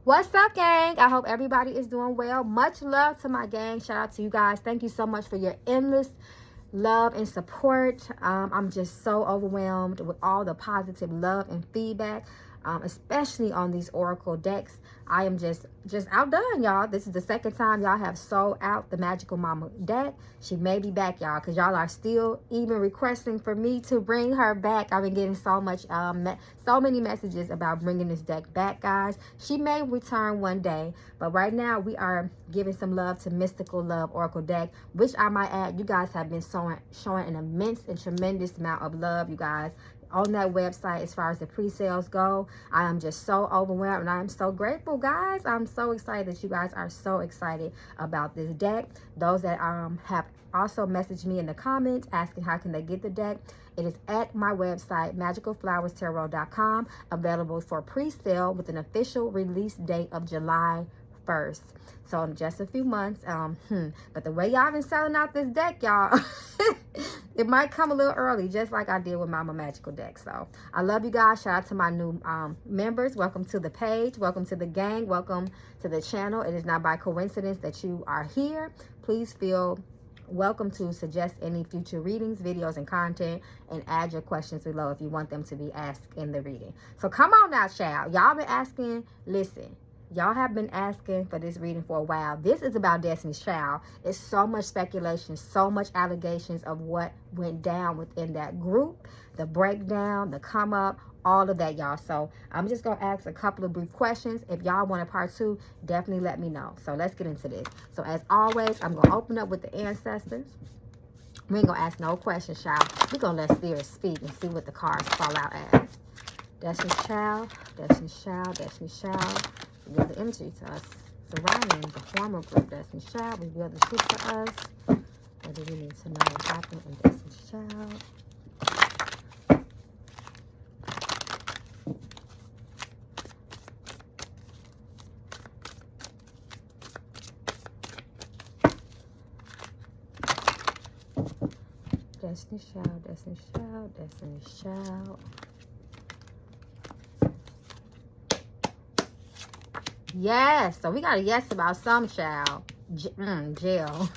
What's up, gang? I hope everybody is doing well. Much love to my gang. Shout out to you guys. Thank you so much for your endless love and support. I'm just so overwhelmed with all the positive love and feedback, especially on these oracle decks. I am just outdone, y'all. This is the second time y'all have sold out the Magical Mama deck. She may be back, y'all, because y'all are still even requesting for me to bring her back. I've been getting so many messages about bringing this deck back, guys. She may return one day, but right now we are giving some love to Mystical Love Oracle deck, which I might add, you guys have been showing an immense and tremendous amount of love, you guys, on that website. As far as the pre-sales go, I am just so overwhelmed and I am so grateful, guys. I'm so excited that you guys are so excited about this deck. Those that have also messaged me in the comments asking how can they get the deck, it is at my website, magicalflowerstarot.com, available for pre-sale with an official release date of July 1st. So in just a few months. But the way y'all been selling out this deck, y'all, it might come a little early, just like I did with Mama Magical deck. So I love you guys. Shout out to my new members. Welcome to the page. Welcome to the gang. Welcome to the channel. It is not by coincidence that you are here. Please feel welcome to suggest any future readings, videos, and content, and add your questions below if you want them to be asked in the reading. So come on now, child. Y'all been asking, listen. Y'all have been asking for this reading for a while. This is about Destiny's Child. It's so much speculation, so much allegations of what went down within that group, the breakdown, the come up, all of that, y'all. So I'm just going to ask a couple of brief questions. If y'all want a part 2, definitely let me know. So let's get into this. So as always, I'm going to open up with the ancestors. We ain't going to ask no questions, child. We're going to let Spirit speak and see what the cards fall out as. Destiny's Child, Destiny's Child, Destiny's Child. Reveal the energy to us surrounding the former group, Destiny's Child. Reveal the truth to us. What do we need to know what happened in Destiny's Child? Destiny's Child, Destiny's Child, Destiny's Child. Yes, so we got a yes about some, child. Jail.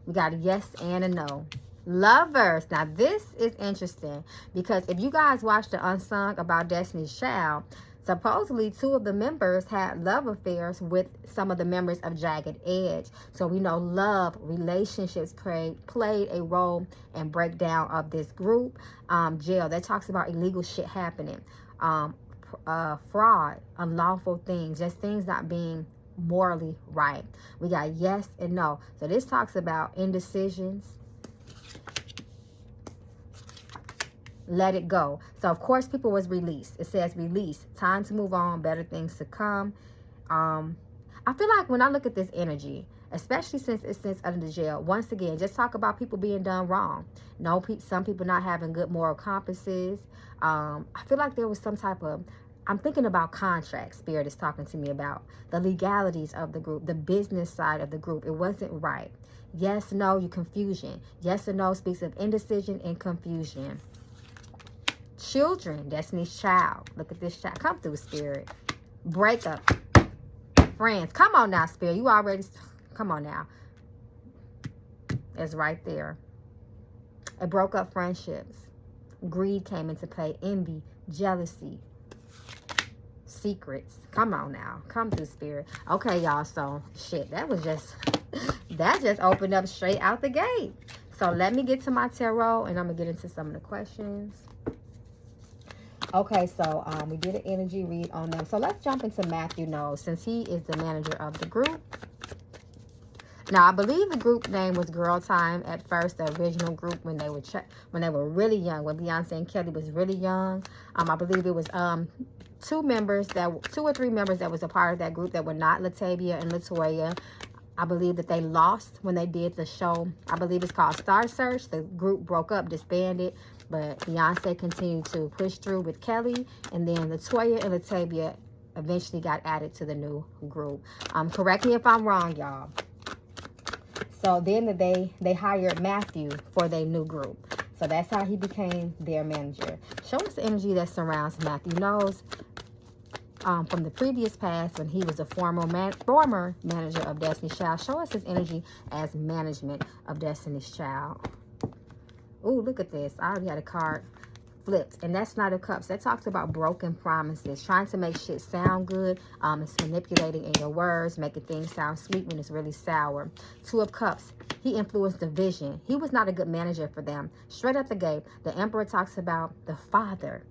We got a yes and a no. Lovers. Now, this is interesting because if you guys watched the Unsung about Destiny's Child, supposedly 2 of the members had love affairs with some of the members of Jagged Edge. So we know love, relationships played a role in breakdown of this group. Jail. That talks about illegal shit happening. Fraud, unlawful things, just things not being morally right. We got yes and no. So this talks about indecisions. Let it go. So of course people was released. It says release, time to move on, better things to come. I feel like when I look at this energy, especially since it's under the jail, once again, just talk about people being done wrong. No, some people not having good moral compasses. I feel like there was some type of, I'm thinking about contracts. Spirit is talking to me about the legalities of the group, the business side of the group. It wasn't right. Yes, no, you confusion. Yes or no speaks of indecision and confusion. Children, Destiny's Child. Look at this child. Come through, Spirit. Breakup. Friends. Come on now, Spirit. You already, come on now. It's right there. It broke up friendships. Greed came into play. Envy, jealousy, secrets. Come on now. Come through, Spirit. Okay, y'all. So, shit. That was just, that just opened up straight out the gate. So, let me get to my tarot and I'm going to get into some of the questions. Okay, so we did an energy read on them. So, let's jump into Matthew Knowles since he is the manager of the group. Now, I believe the group name was Girl Time at first, the original group when they were really young, when Beyonce and Kelly was really young. I believe it was 2 or 3 members that was a part of that group that were not Latavia and Latoya. I believe that they lost when they did the show. I believe it's called Star Search. The group broke up, disbanded, but Beyonce continued to push through with Kelly, and then Latoya and Latavia eventually got added to the new group. Correct me if I'm wrong, y'all. So then they hired Matthew for their new group. So that's how he became their manager. Show us the energy that surrounds Matthew Knowles. from the previous past when he was a former manager of Destiny's Child. Show us his energy as management of Destiny's Child. Oh, look at this. I already had a card flipped, and that's Knight of Cups. That talks about broken promises, trying to make shit sound good. It's manipulating in your words, making things sound sweet when it's really sour. Two of Cups. He influenced the vision. He was not a good manager for them. Straight up the gate, the Emperor talks about the father.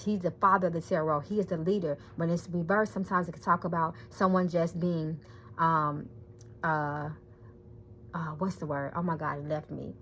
He's the father of the tarot. He is the leader. When it's reversed, sometimes it can talk about someone just being, what's the word? Oh my God, it left me.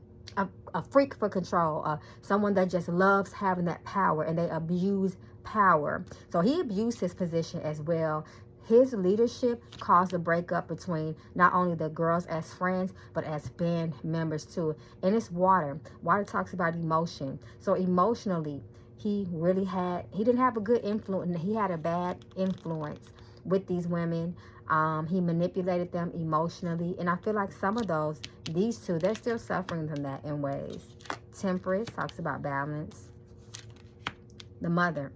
A freak for control, someone that just loves having that power, and they abuse power. So he abused his position as well. His leadership caused a breakup between not only the girls as friends, but as band members too. And it's water. Water talks about emotion. So emotionally, he didn't have a good influence. He had a bad influence with these women. He manipulated them emotionally. And I feel like some of these two, they're still suffering from that in ways. Temperance talks about balance. The mother.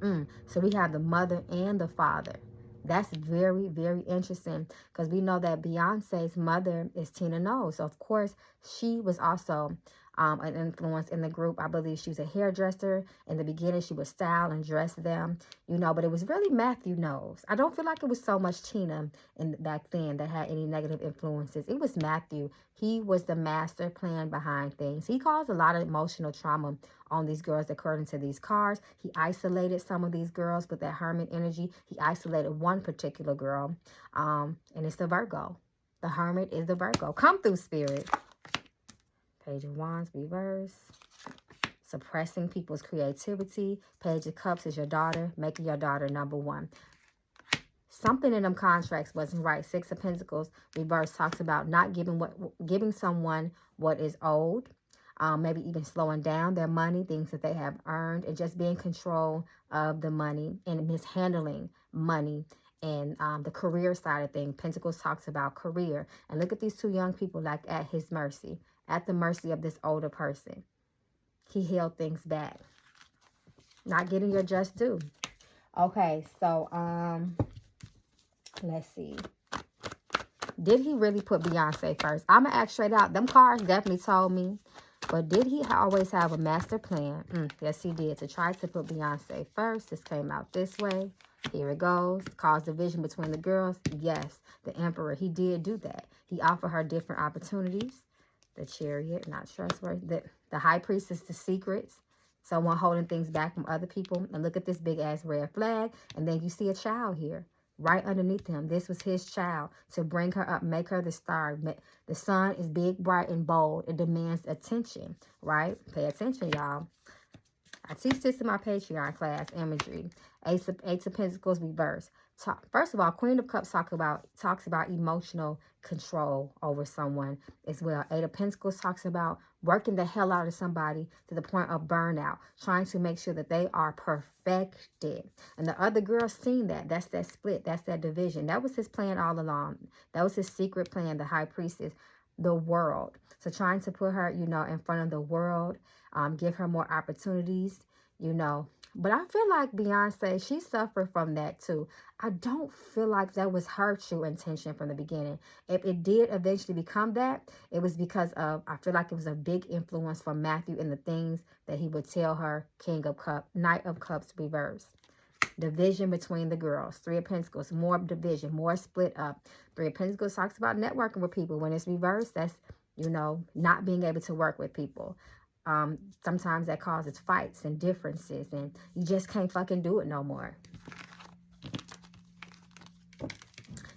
So we have the mother and the father. That's very, very interesting, because we know that Beyonce's mother is Tina Knowles. So of course, she was also an influence in the group. I believe she was a hairdresser. In the beginning, she would style and dress them, but it was really Matthew Knowles. I don't feel like it was so much Tina back then that had any negative influences. It was Matthew. He was the master plan behind things. He caused a lot of emotional trauma on these girls according to these cards. He isolated some of these girls with that hermit energy. He isolated one particular girl, and it's the Virgo. The hermit is the Virgo. Come through, Spirit. Page of Wands, reverse. Suppressing people's creativity. Page of Cups is your daughter, making your daughter number one. Something in them contracts wasn't right. Six of Pentacles, reverse, talks about not giving someone what is owed. Maybe even slowing down their money, things that they have earned, and just being in control of the money and mishandling money. And the career side of things. Pentacles talks about career. And look at these two young people, like at his mercy. At the mercy of this older person. He held things back. Not getting your just due. Okay, so let's see. Did he really put Beyonce first? I'm going to ask straight out. Them cards definitely told me. But did he always have a master plan? Yes, he did. To try to put Beyonce first. This came out this way. Here it goes. Caused division between the girls. Yes, the Emperor, he did do that. He offered her different opportunities. The Chariot, not trustworthy. The High Priestess, the secrets. Someone holding things back from other people. And look at this big ass red flag. And then you see a child here. Right underneath him. This was his child. To bring her up, make her the star. The sun is big, bright, and bold. It demands attention. Right? Pay attention, y'all. I teach this in my Patreon class, imagery. Eight of Pentacles, reverse. First of all, Queen of Cups talks about emotional control over someone as well. Eight of Pentacles talks about working the hell out of somebody to the point of burnout, trying to make sure that they are perfected. And the other girl seen that. That's that split. That's that division. That was his plan all along. That was his secret plan, the High Priestess, the world. So trying to put her, in front of the world, give her more opportunities, But I feel like Beyonce, she suffered from that too. I don't feel like that was her true intention from the beginning. If it did eventually become that, it was because of, I feel like it was a big influence from Matthew in the things that he would tell her. King of Cups, Knight of Cups, reverse. Division between the girls. Three of Pentacles, more division, more split up. Three of Pentacles talks about networking with people. When it's reversed, that's, not being able to work with people. Sometimes that causes fights and differences, and you just can't fucking do it no more.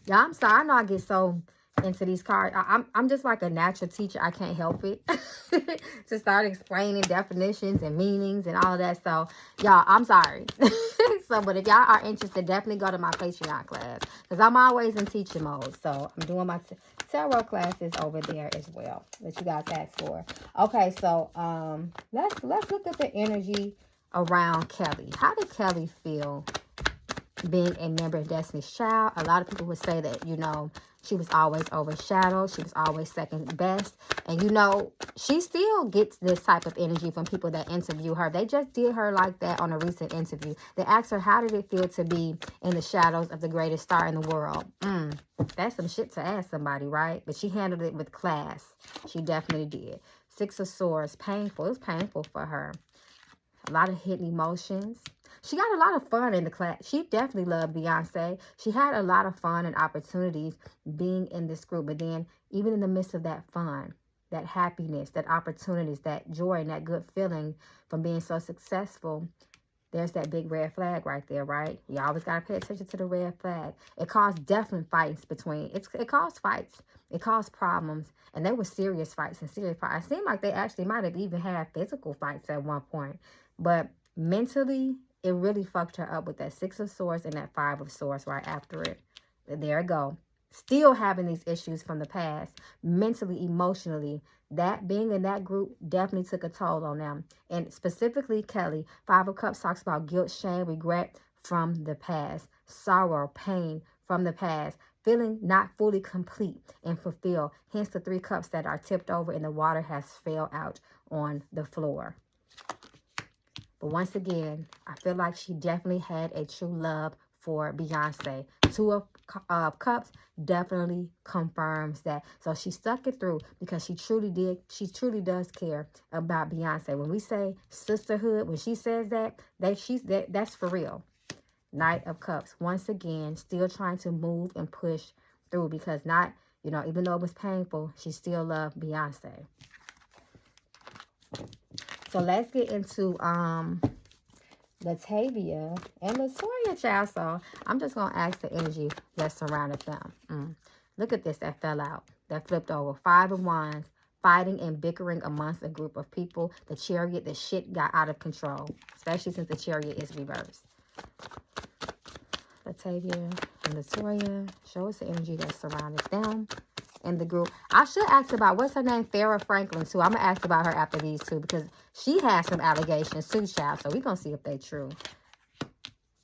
Yeah, I'm sorry. I know I get so into these cards. I'm just like a natural teacher. I can't help it. To start explaining definitions and meanings and all of that. So, y'all, I'm sorry. But if y'all are interested, definitely go to my Patreon class. Because I'm always in teaching mode. So, I'm doing my tarot classes over there as well. That you guys asked for. Okay, so, let's look at the energy around Kelly. How did Kelly feel being a member of Destiny's Child. A lot of people would say that, you know, she was always overshadowed. She was always second best. And, you know, she still gets this type of energy from people that interview her. They just did her like that on a recent interview. They asked her, how did it feel to be in the shadows of the greatest star in the world? That's some shit to ask somebody, right? But she handled it with class. She definitely did. Six of Swords, painful. It was painful for her. A lot of hidden emotions. She got a lot of fun in the class. She definitely loved Beyonce. She had a lot of fun and opportunities being in this group. But then, even in the midst of that fun, that happiness, that opportunities, that joy, and that good feeling from being so successful, there's that big red flag right there, right? You always got to pay attention to the red flag. It caused definite fights between, it caused fights. It caused problems. And they were serious fights and serious fights. It seemed like they actually might have even had physical fights at one point. But mentally, it really fucked her up with that Six of Swords and that Five of Swords right after it. There it go. Still having these issues from the past. Mentally, emotionally. That being in that group definitely took a toll on them. And specifically, Kelly, Five of Cups talks about guilt, shame, regret from the past. Sorrow, pain from the past. Feeling not fully complete and fulfilled. Hence the Three Cups that are tipped over and the water has fell out on the floor. But once again, I feel like she definitely had a true love for Beyonce. Two of Cups definitely confirms that. So she stuck it through because she truly does care about Beyonce. When we say sisterhood, when she says that, that's for real. Knight of Cups, once again, still trying to move and push through because not, you know, even though it was painful, she still loved Beyonce. So let's get into Latavia and Latoya, child. So I'm just going to ask the energy that surrounded them. Look at this that fell out, that flipped over. Five of Wands, fighting and bickering amongst a group of people. The Chariot, the shit got out of control, especially since the Chariot is reversed. Latavia and Latoya, show us the energy that surrounded them. In the group. I should ask about, what's her name? Farah Franklin, too. I'm going to ask about her after these two because she has some allegations, too, child. So we're going to see if they're true.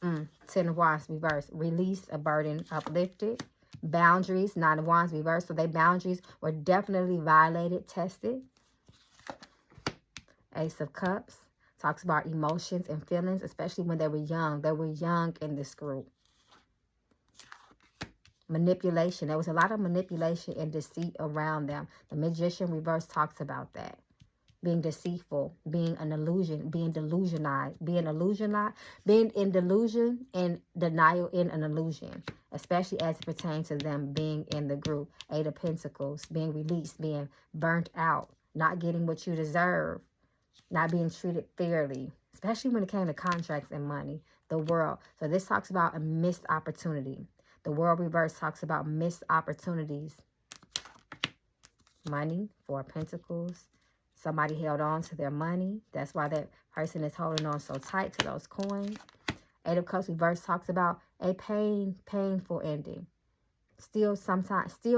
Ten of Wands reversed. Release, a burden uplifted. Boundaries, Nine of Wands reversed. So their boundaries were definitely violated, tested. Ace of Cups talks about emotions and feelings, especially when they were young. They were young in this group. Manipulation. There was a lot of manipulation and deceit around them. The Magician reverse talks about that. Being deceitful, being an illusion, being delusionized, being in delusion and denial in an illusion, especially as it pertains to them being in the group. Eight of Pentacles, being released, being burnt out, not getting what you deserve, not being treated fairly, especially when it came to contracts and money. The World. So this talks about a missed opportunity. The World reverse talks about missed opportunities. Money, Four of Pentacles. Somebody held on to their money. That's why that person is holding on so tight to those coins. Eight of Cups reverse talks about a painful ending. Still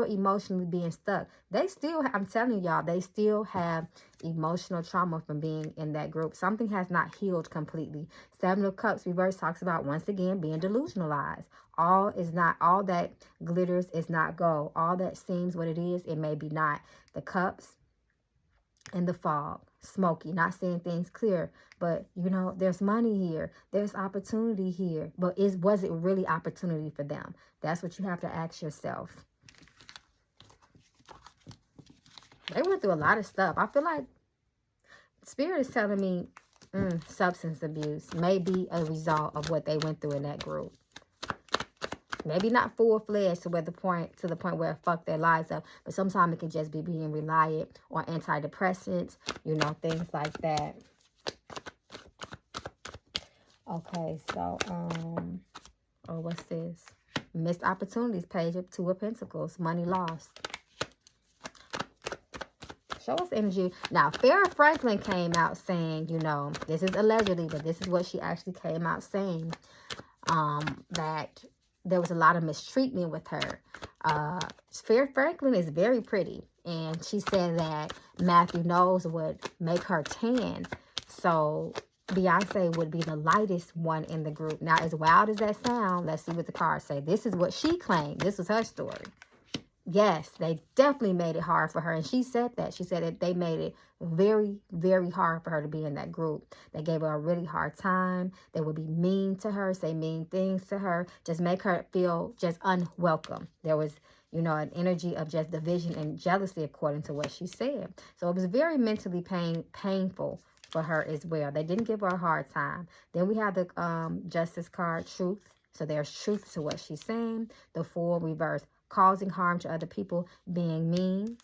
emotionally being stuck. They still, I'm telling y'all, they still have emotional trauma from being in that group. Something has not healed completely. Seven of Cups reverse talks about, once again, being delusionalized. All that glitters is not gold. All that seems what it is, it may be not. The Cups and the fog. Smoky, not seeing things clear. But, you know, there's money here. There's opportunity here. But was it really opportunity for them? That's what you have to ask yourself. They went through a lot of stuff. I feel like Spirit is telling me substance abuse may be a result of what they went through in that group. Maybe not full-fledged to the point where it fucked their lives up. But sometimes it can just be being reliant on antidepressants, you know, things like that. Okay, so, oh, what's this? Missed opportunities, page of Two of Pentacles, money lost. Show us energy. Now, Farah Franklin came out saying, you know, this is allegedly, but this is what she actually came out saying, that there was a lot of mistreatment with her. Farah Franklin is very pretty. And she said that Matthew Knowles would make her tan. So Beyonce would be the lightest one in the group. Now, as wild as that sound, let's see what the cards say. This is what she claimed. This was her story. Yes, they definitely made it hard for her. And she said that. She said that they made it very, very hard for her to be in that group. They gave her a really hard time. They would be mean to her, say mean things to her, just make her feel just unwelcome. There was, you know, an energy of just division and jealousy, according to what she said. So it was very mentally painful for her as well. They didn't give her a hard time. Then we have the Justice card, Truth. So there's truth to what she's saying. The Fool, reverse, causing harm to other people, being mean.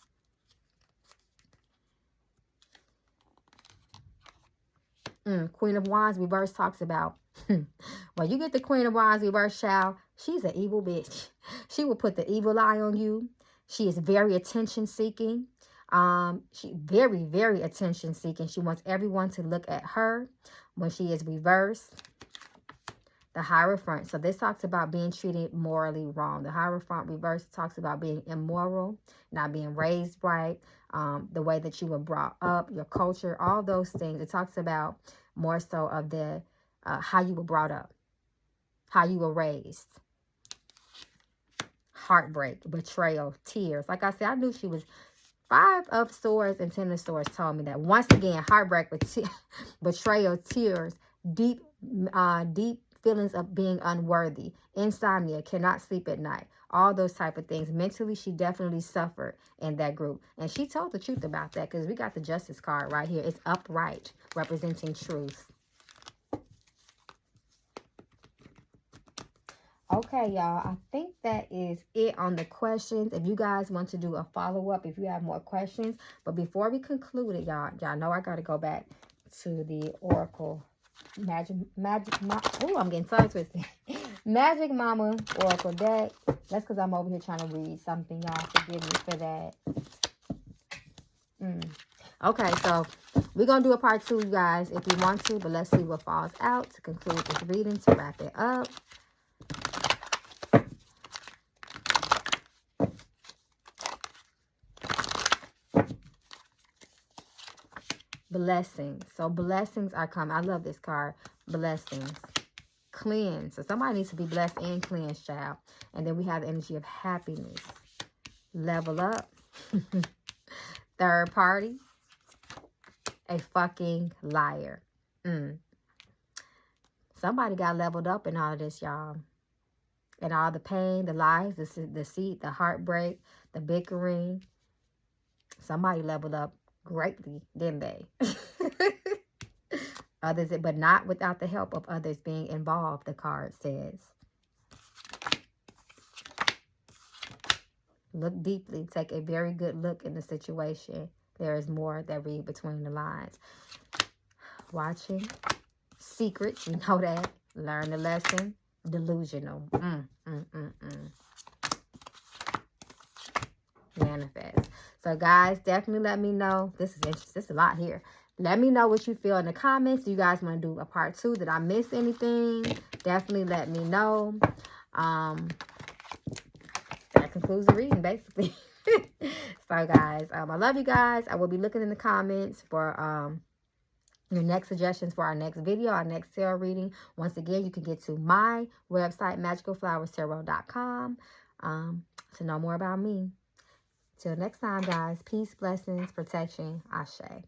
Queen of Wands, reverse, talks about, well, you get the Queen of Wands, reverse, child. She's an evil bitch. She will put the evil eye on you. She is very attention-seeking. She very, very attention-seeking. She wants everyone to look at her when she is reversed. The Hierophant. So this talks about being treated morally wrong. The Hierophant reverse talks about being immoral, not being raised right, the way that you were brought up, your culture, all those things. It talks about more so of the how you were brought up, how you were raised. Heartbreak, betrayal, tears. Like I said, I knew she was. 5 of Swords and 10 of Swords told me that. Once again, heartbreak, betrayal, tears, deep feelings of being unworthy, insomnia, cannot sleep at night, all those type of things. Mentally, she definitely suffered in that group. And she told the truth about that, because we got the Justice card right here. It's upright, representing truth. Okay, y'all, I think that is it on the questions. If you guys want to do a follow-up, if you have more questions. But before we conclude it, y'all know I got to go back to the Oracle I'm getting tongue twisted. Magic Mama Oracle deck. That's because I'm over here trying to read something, y'all. Forgive me for that. Okay, so we're going to do a part 2, you guys, if you want to. But let's see what falls out to conclude this reading, to wrap it up. Blessings. So blessings are coming. I love this card. Blessings. Cleanse. So somebody needs to be blessed and cleansed, child. And then we have the energy of happiness. Level up. Third party. A fucking liar. Somebody got leveled up in all this, y'all. And all the pain, the lies, the deceit, the heartbreak, the bickering. Somebody leveled up greatly, didn't they? Others, but not without the help of others being involved, the card says. Look deeply. Take a very good look in the situation. There is more that read between the lines. Watching. Secrets. We know that. Learn the lesson. Delusional. Manifest. So guys, definitely let me know. This is interesting. There's a lot here. Let me know what you feel in the comments. Do you guys want to do a part 2? Did I miss anything? Definitely let me know. That concludes the reading, basically. So guys, I love you guys. I will be looking in the comments for your next suggestions for our next video, our next tarot reading. Once again, you can get to my website, magicalflowerstarot.com, to know more about me. Till next time, guys. Peace, blessings, protection. Ashe.